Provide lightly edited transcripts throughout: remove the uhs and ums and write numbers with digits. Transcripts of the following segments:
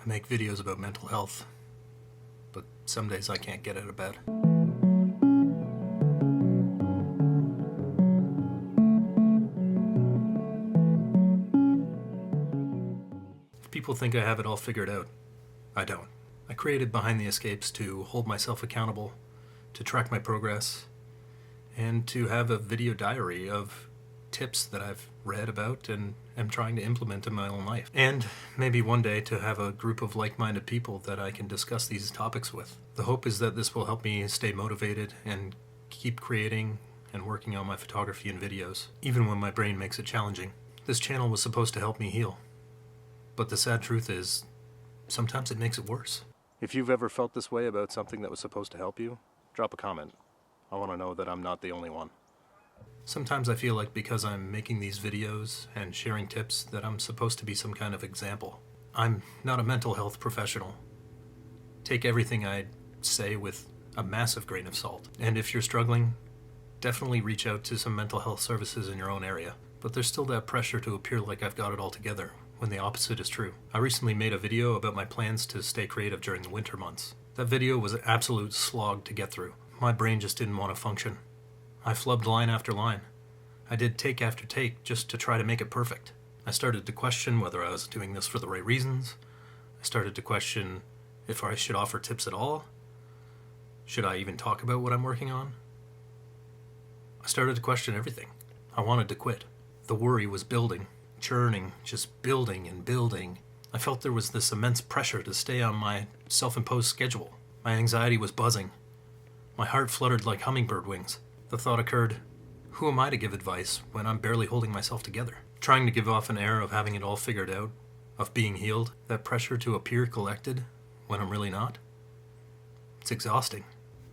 I make videos about mental health, but some days I can't get out of bed. If people think I have it all figured out, I don't. I created Behind the Escapes to hold myself accountable, to track my progress, and to have a video diary of tips that I've read about and am trying to implement in my own life. And maybe one day to have a group of like-minded people that I can discuss these topics with. The hope is that this will help me stay motivated and keep creating and working on my photography and videos, even when my brain makes it challenging. This channel was supposed to help me heal, but the sad truth is, sometimes it makes it worse. If you've ever felt this way about something that was supposed to help you, drop a comment. I want to know that I'm not the only one. Sometimes I feel like because I'm making these videos and sharing tips that I'm supposed to be some kind of example. I'm not a mental health professional. Take everything I say with a massive grain of salt. And if you're struggling, definitely reach out to some mental health services in your own area. But there's still that pressure to appear like I've got it all together, when the opposite is true. I recently made a video about my plans to stay creative during the winter months. That video was an absolute slog to get through. My brain just didn't want to function. I flubbed line after line. I did take after take just to try to make it perfect. I started to question whether I was doing this for the right reasons. I started to question if I should offer tips at all. Should I even talk about what I'm working on? I started to question everything. I wanted to quit. The worry was building, churning, just building and building. I felt there was this immense pressure to stay on my self-imposed schedule. My anxiety was buzzing. My heart fluttered like hummingbird wings. The thought occurred, who am I to give advice when I'm barely holding myself together? Trying to give off an air of having it all figured out, of being healed, that pressure to appear collected when I'm really not. It's exhausting.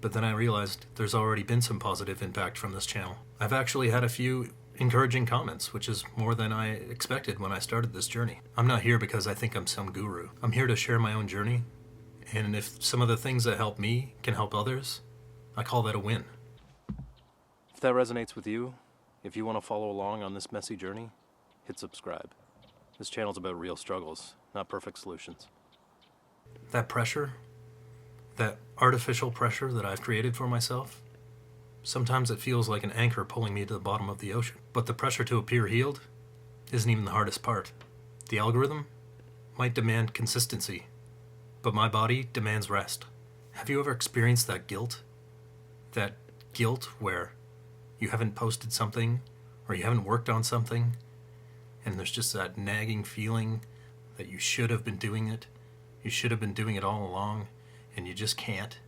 But then I realized there's already been some positive impact from this channel. I've actually had a few encouraging comments, which is more than I expected when I started this journey. I'm not here because I think I'm some guru. I'm here to share my own journey, and if some of the things that help me can help others, I call that a win. If that resonates with you, if you want to follow along on this messy journey, hit subscribe. This channel's about real struggles, not perfect solutions. That pressure, that artificial pressure that I've created for myself, sometimes it feels like an anchor pulling me to the bottom of the ocean. But the pressure to appear healed isn't even the hardest part. The algorithm might demand consistency, but my body demands rest. Have you ever experienced that guilt? That guilt where you haven't posted something or you haven't worked on something and there's just that nagging feeling that you should have been doing it, you should have been doing it all along, and you just can't?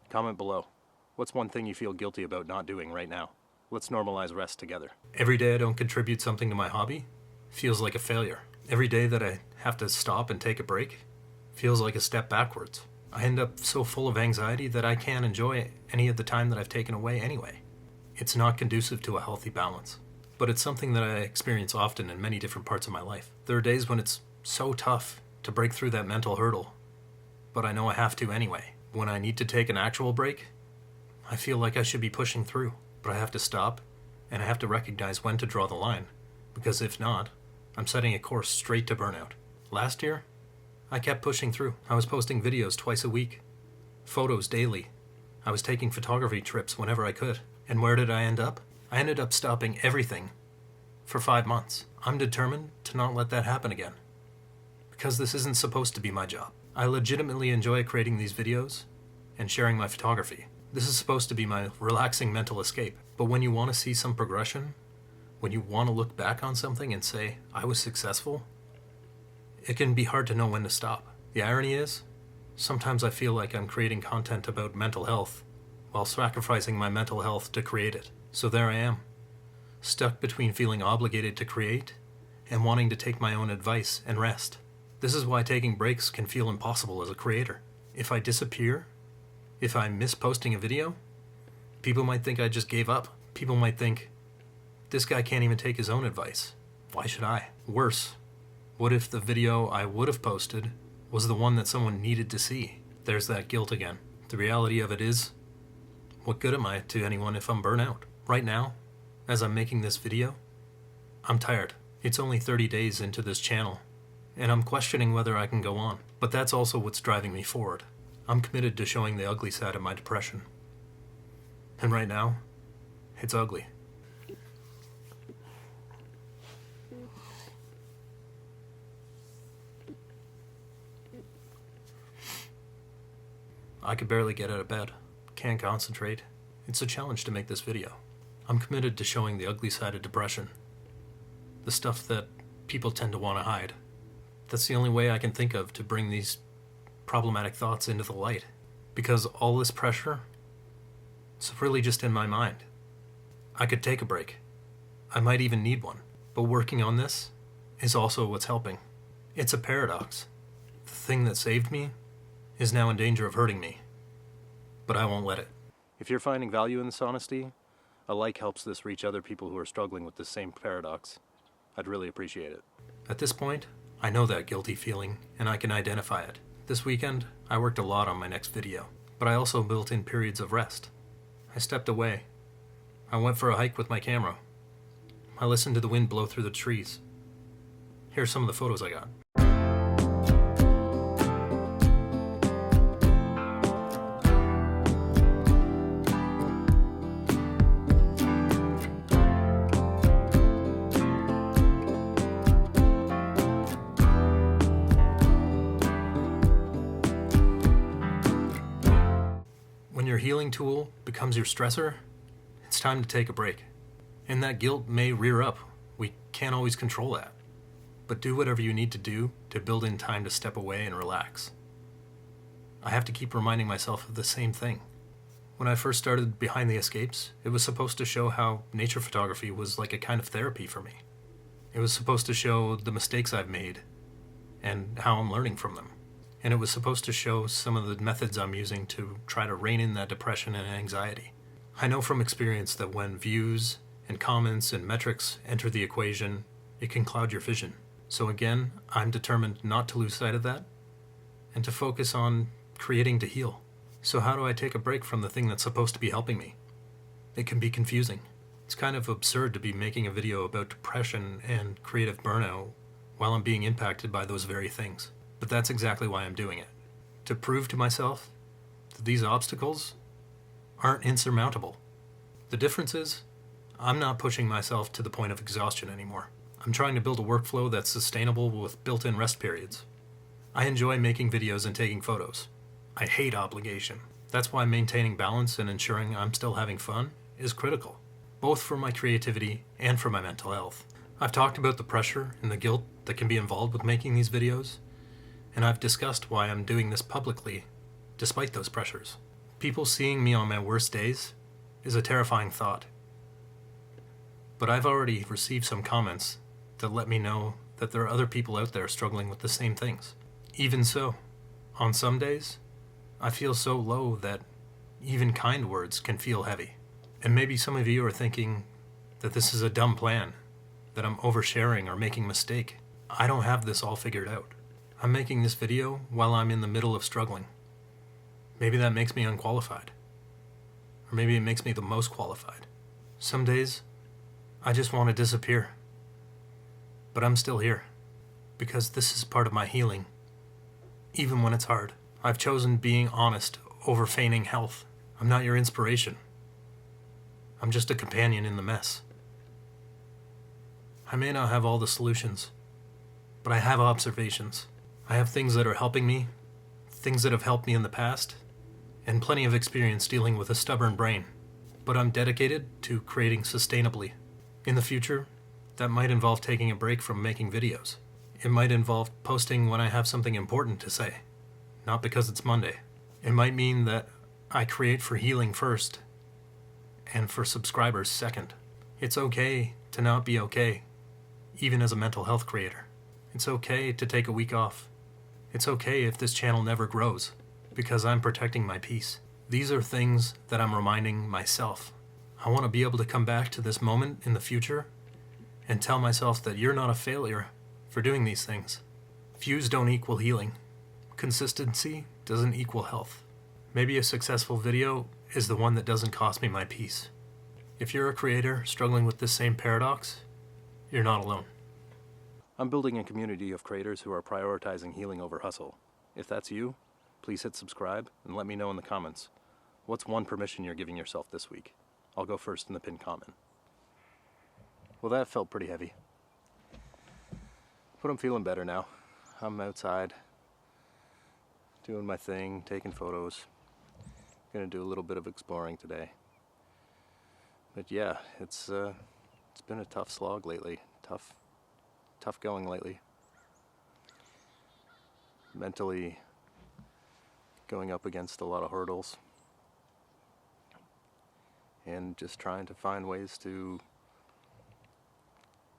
Comment below. What's one thing you feel guilty about not doing right now? Let's normalize rest together. Every day I don't contribute something to my hobby feels like a failure. Every day that I have to stop and take a break feels like a step backwards. I end up so full of anxiety that I can't enjoy any of the time that I've taken away anyway. It's not conducive to a healthy balance, but it's something that I experience often in many different parts of my life. There are days when it's so tough to break through that mental hurdle, but I know I have to anyway. When I need to take an actual break, I feel like I should be pushing through, but I have to stop, and I have to recognize when to draw the line, because if not, I'm setting a course straight to burnout. Last year, I kept pushing through. I was posting videos twice a week, photos daily. I was taking photography trips whenever I could. And where did I end up? I ended up stopping everything for 5 months. I'm determined to not let that happen again, because this isn't supposed to be my job. I legitimately enjoy creating these videos and sharing my photography. This is supposed to be my relaxing mental escape. But when you want to see some progression, when you want to look back on something and say, I was successful, it can be hard to know when to stop. The irony is, sometimes I feel like I'm creating content about mental health while sacrificing my mental health to create it. So there I am, stuck between feeling obligated to create and wanting to take my own advice and rest. This is why taking breaks can feel impossible as a creator. If I disappear, if I miss posting a video, people might think I just gave up. People might think, this guy can't even take his own advice. Why should I? Worse, what if the video I would have posted was the one that someone needed to see? There's that guilt again. The reality of it is, what good am I to anyone if I'm burnout? Right now, as I'm making this video, I'm tired. It's only 30 days into this channel, and I'm questioning whether I can go on. But that's also what's driving me forward. I'm committed to showing the ugly side of my depression. And right now, it's ugly. I could barely get out of bed. Can't concentrate. It's a challenge to make this video. I'm committed to showing the ugly side of depression. The stuff that people tend to want to hide. That's the only way I can think of to bring these problematic thoughts into the light. Because all this pressure is really just in my mind. I could take a break. I might even need one. But working on this is also what's helping. It's a paradox. The thing that saved me is now in danger of hurting me. But I won't let it. If you're finding value in this honesty, a like helps this reach other people who are struggling with this same paradox. I'd really appreciate it. At this point, I know that guilty feeling, and I can identify it. This weekend, I worked a lot on my next video, but I also built in periods of rest. I stepped away. I went for a hike with my camera. I listened to the wind blow through the trees. Here's some of the photos I got. When your healing tool becomes your stressor, it's time to take a break. And that guilt may rear up. We can't always control that. But do whatever you need to do to build in time to step away and relax. I have to keep reminding myself of the same thing. When I first started Behind the Escapes, it was supposed to show how nature photography was like a kind of therapy for me. It was supposed to show the mistakes I've made and how I'm learning from them. And it was supposed to show some of the methods I'm using to try to rein in that depression and anxiety. I know from experience that when views and comments and metrics enter the equation, it can cloud your vision. So again, I'm determined not to lose sight of that and to focus on creating to heal. So how do I take a break from the thing that's supposed to be helping me? It can be confusing. It's kind of absurd to be making a video about depression and creative burnout while I'm being impacted by those very things. But that's exactly why I'm doing it. To prove to myself that these obstacles aren't insurmountable. The difference is, I'm not pushing myself to the point of exhaustion anymore. I'm trying to build a workflow that's sustainable with built-in rest periods. I enjoy making videos and taking photos. I hate obligation. That's why maintaining balance and ensuring I'm still having fun is critical, both for my creativity and for my mental health. I've talked about the pressure and the guilt that can be involved with making these videos, and I've discussed why I'm doing this publicly, despite those pressures. People seeing me on my worst days is a terrifying thought. But I've already received some comments that let me know that there are other people out there struggling with the same things. Even so, on some days, I feel so low that even kind words can feel heavy. And maybe some of you are thinking that this is a dumb plan, that I'm oversharing or making a mistake. I don't have this all figured out. I'm making this video while I'm in the middle of struggling. Maybe that makes me unqualified. Or maybe it makes me the most qualified. Some days, I just want to disappear. But I'm still here, because this is part of my healing. Even when it's hard, I've chosen being honest over feigning health. I'm not your inspiration. I'm just a companion in the mess. I may not have all the solutions, but I have observations. I have things that are helping me, things that have helped me in the past, and plenty of experience dealing with a stubborn brain. But I'm dedicated to creating sustainably. In the future, that might involve taking a break from making videos. It might involve posting when I have something important to say, not because it's Monday. It might mean that I create for healing first, and for subscribers second. It's okay to not be okay, even as a mental health creator. It's okay to take a week off. It's okay if this channel never grows, because I'm protecting my peace. These are things that I'm reminding myself. I want to be able to come back to this moment in the future and tell myself that you're not a failure for doing these things. Views don't equal healing. Consistency doesn't equal health. Maybe a successful video is the one that doesn't cost me my peace. If you're a creator struggling with this same paradox, you're not alone. I'm building a community of creators who are prioritizing healing over hustle. If that's you, please hit subscribe and let me know in the comments. What's one permission you're giving yourself this week? I'll go first in the pinned comment. Well, that felt pretty heavy. But I'm feeling better now. I'm outside, doing my thing, taking photos. Gonna do a little bit of exploring today. But yeah, it's been a tough slog lately. Tough going lately. Mentally going up against a lot of hurdles. And just trying to find ways to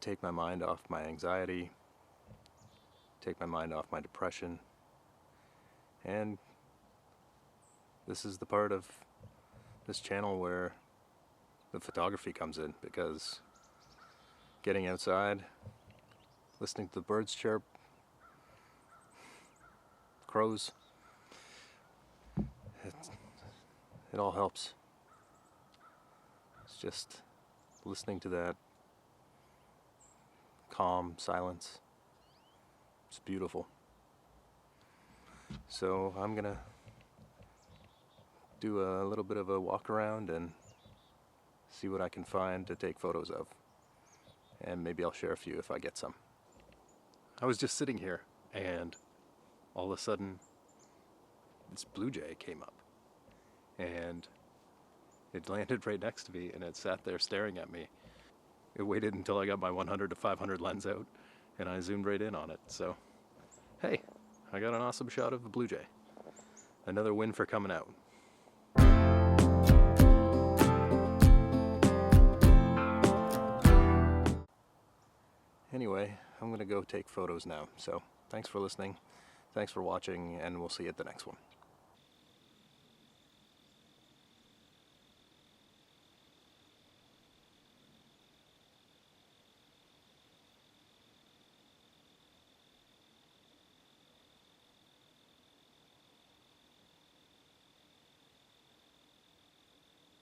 take my mind off my anxiety, take my mind off my depression. And this is the part of this channel where the photography comes in, because getting outside, listening to the birds chirp, crows, it all helps. It's just listening to that calm silence. It's beautiful. So I'm gonna do a little bit of a walk around and see what I can find to take photos of. And maybe I'll share a few if I get some. I was just sitting here and all of a sudden this blue jay came up and it landed right next to me and it sat there staring at me. It waited until I got my 100 to 500 lens out and I zoomed right in on it. So, hey, I got an awesome shot of a blue jay. Another win for coming out. Anyway, I'm gonna go take photos now. So, thanks for listening, thanks for watching, and we'll see you at the next one.